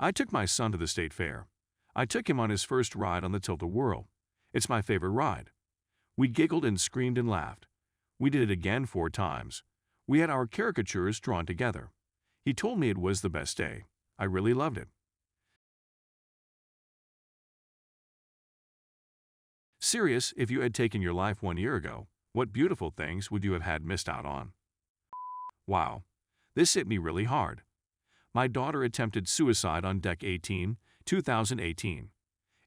I took my son to the state fair. I took him on his first ride on the Tilt-A-Whirl. It's my favorite ride. We giggled and screamed and laughed. We did it again 4 times. We had our caricatures drawn together. He told me it was the best day. I really loved it. Serious, if you had taken your life 1 year ago, what beautiful things would you have had missed out on? Wow. This hit me really hard. My daughter attempted suicide on Deck 18, 2018.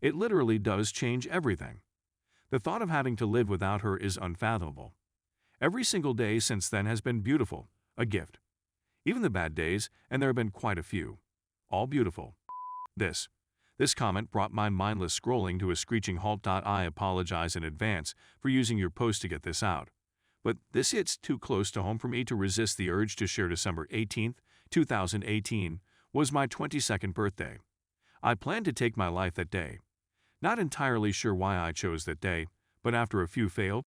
It literally does change everything. The thought of having to live without her is unfathomable. Every single day since then has been beautiful, a gift. Even the bad days, and there have been quite a few. All beautiful. This comment brought my mindless scrolling to a screeching halt. I apologize in advance for using your post to get this out. But this hits too close to home for me to resist the urge to share. December 18, 2018 was my 22nd birthday. I planned to take my life that day. Not entirely sure why I chose that day, but after a few failed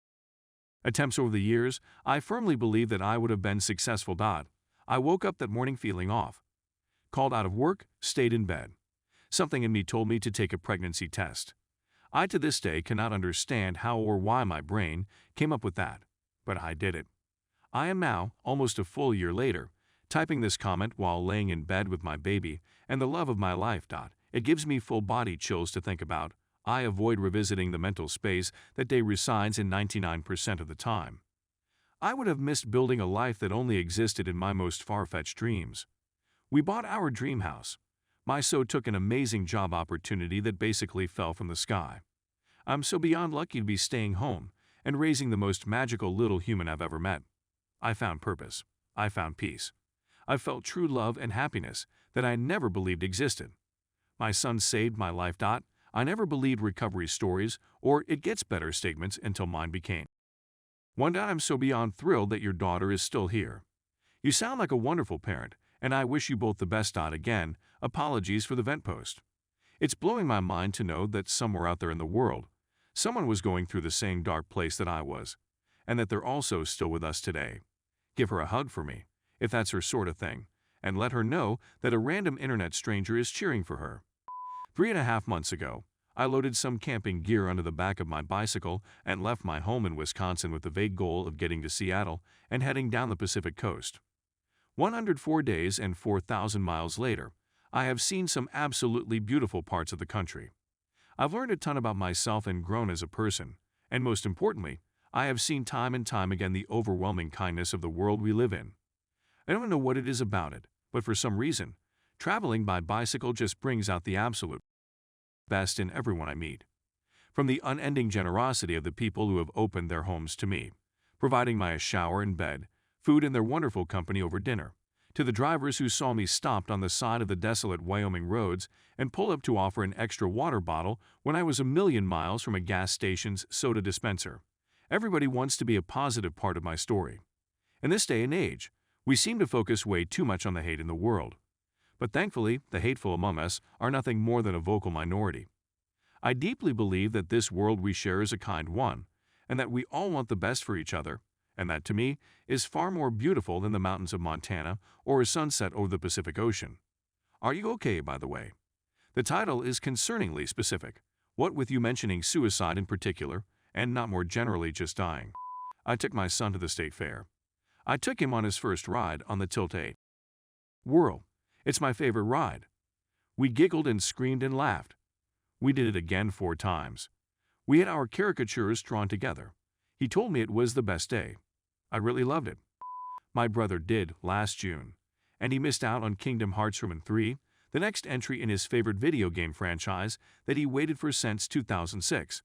attempts over the years, I firmly believe that I would have been successful. I woke up that morning feeling off. Called out of work, stayed in bed. Something in me told me to take a pregnancy test. I to this day cannot understand how or why my brain came up with that, but I did it. I am now, almost a full year later, typing this comment while laying in bed with my baby and the love of my life. It gives me full body chills to think about. I avoid revisiting the mental space that day resides in 99% of the time. I would have missed building a life that only existed in my most far-fetched dreams. We bought our dream house. My son took an amazing job opportunity that basically fell from the sky. I'm so beyond lucky to be staying home and raising the most magical little human I've ever met. I found purpose. I found peace. I felt true love and happiness that I never believed existed. My son saved my life. I never believed recovery stories or "it gets better" statements until mine became one. I'm so beyond thrilled that your daughter is still here. You sound like a wonderful parent, and I wish you both the best. Again, apologies for the vent post. It's blowing my mind to know that somewhere out there in the world, someone was going through the same dark place that I was, and that they're also still with us today. Give her a hug for me, if that's her sort of thing, and let her know that a random internet stranger is cheering for her. 3.5 months ago, I loaded some camping gear onto the back of my bicycle and left my home in Wisconsin with the vague goal of getting to Seattle and heading down the Pacific coast. 104 days and 4,000 miles later, I have seen some absolutely beautiful parts of the country. I've learned a ton about myself and grown as a person, and most importantly, I have seen time and time again the overwhelming kindness of the world we live in. I don't know what it is about it, but for some reason, traveling by bicycle just brings out the absolute best in everyone I meet. From the unending generosity of the people who have opened their homes to me, providing my shower and bed, food and their wonderful company over dinner, to the drivers who saw me stopped on the side of the desolate Wyoming roads and pull up to offer an extra water bottle when I was a million miles from a gas station's soda dispenser. Everybody wants to be a positive part of my story. In this day and age, we seem to focus way too much on the hate in the world. But thankfully, the hateful among us are nothing more than a vocal minority. I deeply believe that this world we share is a kind one, and that we all want the best for each other, and that, to me, is far more beautiful than the mountains of Montana or a sunset over the Pacific Ocean. Are you okay, by the way? The title is concerningly specific, what with you mentioning suicide in particular, and not more generally just dying. I took my son to the state fair. I took him on his first ride on the Tilt-A-Whirl. It's my favorite ride. We giggled and screamed and laughed. We did it again 4 times. We had our caricatures drawn together. He told me it was the best day. I really loved it. My brother did last June, and he missed out on Kingdom Hearts Room 3, the next entry in his favorite video game franchise that he waited for since 2006.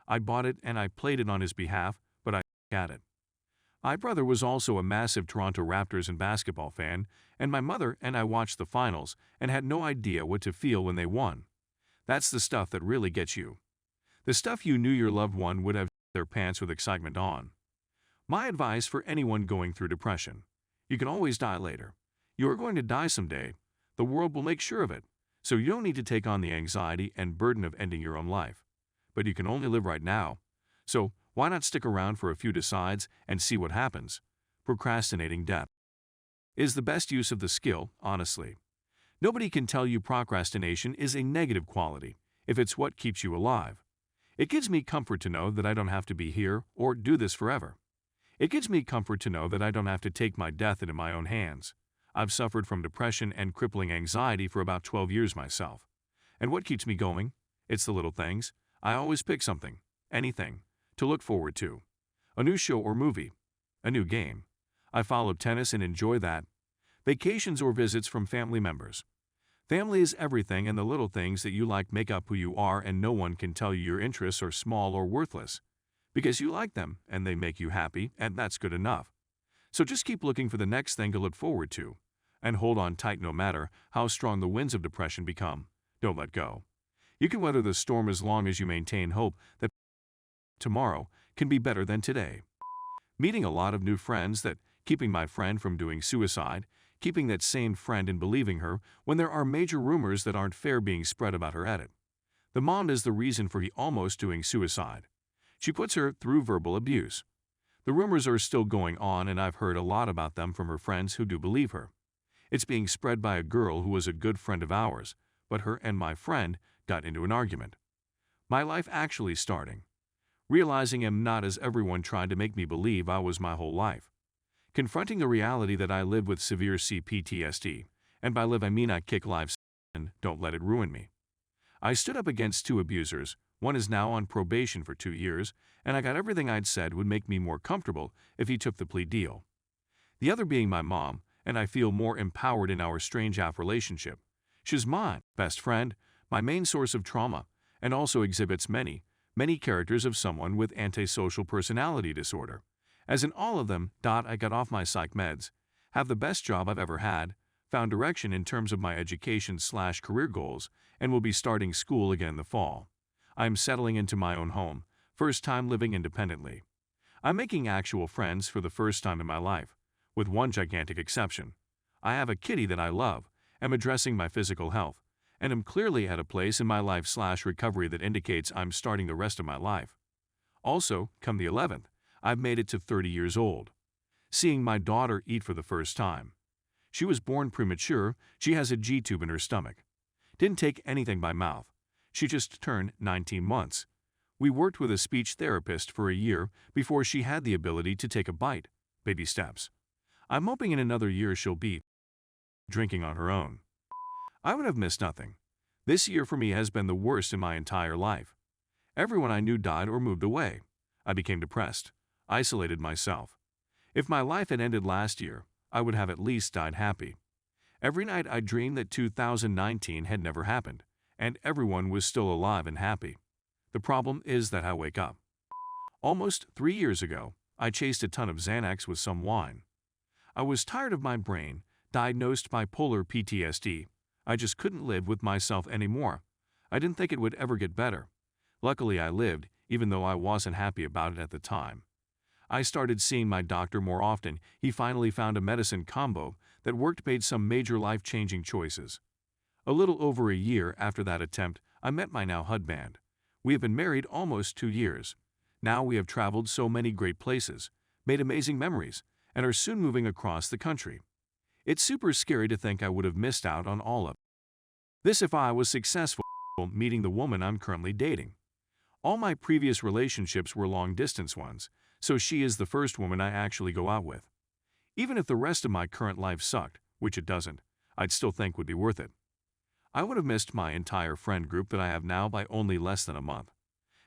I bought it and I played it on his behalf, but I got it. My brother was also a massive Toronto Raptors and basketball fan, and my mother and I watched the finals and had no idea what to feel when they won. That's the stuff that really gets you. The stuff you knew your loved one would have their pants with excitement on. My advice for anyone going through depression: you can always die later. You are going to die someday. The world will make sure of it, so you don't need to take on the anxiety and burden of ending your own life. But you can only live right now, so why not stick around for a few decides and see what happens? Procrastinating death is the best use of the skill, honestly. Nobody can tell you procrastination is a negative quality if it's what keeps you alive. It gives me comfort to know that I don't have to be here or do this forever. It gives me comfort to know that I don't have to take my death into my own hands. I've suffered from depression and crippling anxiety for about 12 years myself. And what keeps me going? It's the little things. I always pick something, anything, to look forward to. A new show or movie. A new game. I follow tennis and enjoy that. Vacations or visits from family members. Family is everything, and the little things that you like make up who you are, and no one can tell you your interests are small or worthless. Because you like them, and they make you happy, and that's good enough. So just keep looking for the next thing to look forward to. And hold on tight no matter how strong the winds of depression become. Don't let go. You can weather the storm as long as you maintain hope that tomorrow can be better than today. Meeting a lot of new friends, that keeping my friend from doing suicide, keeping that same friend and believing her when there are major rumors that aren't fair being spread about her edit. The mom is the reason for he almost doing suicide. She puts her through verbal abuse. The rumors are still going on, and I've heard a lot about them from her friends who do believe her. It's being spread by a girl who was a good friend of ours, but her and my friend got into an argument. My life actually starting. Realizing I'm not as everyone tried to make me believe I was my whole life. Confronting the reality that I live with severe CPTSD, and by live I mean I kick lives and don't let it ruin me. I stood up against 2 abusers. One is now on probation for 2 years, and I got everything I'd said would make me more comfortable if he took the plea deal. The other being my mom, and I feel more empowered in our strange app relationship. She's my best friend, my main source of trauma, and also exhibits many characters of someone with antisocial personality disorder. As in all of them, I got off my psych meds, have the best job I've ever had, found direction in terms of my education/career goals, and will be starting school again in the fall. I'm settling into my own home, first time living independently. I'm making actual friends for the first time in my life, with one gigantic exception. I have a kitty that I love, am addressing my physical health, and am clearly at a place in my life/recovery that indicates I'm starting the rest of my life. Also, come the 11th, I've made it to 30 years old. Seeing my daughter eat for the first time. She was born premature, she has a G-tube in her stomach. Didn't take anything by mouth. She just turned 19 months. We worked with a speech therapist for a year before she had the ability to take a bite. Baby steps. I'm hoping in another year she'll be drinking on her own. I would have missed nothing. This year for me has been the worst in my entire life. Everyone I knew died or moved away. I became depressed, isolated myself. If my life had ended last year, I would have at least died happy. Every night I dreamed that 2019 had never happened, and everyone was still alive and happy. The problem is that I wake up. Almost 3 years ago, I chased a ton of Xanax with some wine. I was tired of my brain, diagnosed bipolar PTSD. I just couldn't live with myself anymore. I didn't think it would ever get better. Luckily I lived, even though I wasn't happy about it at the time. I started seeing my doctor more often. He finally found a medicine combo that worked, made some major life-changing choices. A little over a year after that attempt, I met my now husband. We have been married almost 2 years. Now we have traveled so many great places, made amazing memories, and are soon moving across the country. It's super scary to think I would have missed out on all of this if I was successful meeting the woman I'm currently dating. All my previous relationships were long-distance ones, so she is the first woman I actually go out with. Even if the rest of my current life sucked, which it doesn't, I'd still think would be worth it. I would have missed my entire friend group that I have now by only less than a month.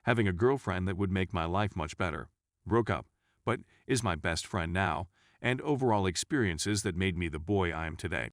Having a girlfriend that would make my life much better. Broke up, but is my best friend now, and overall experiences that made me the boy I am today.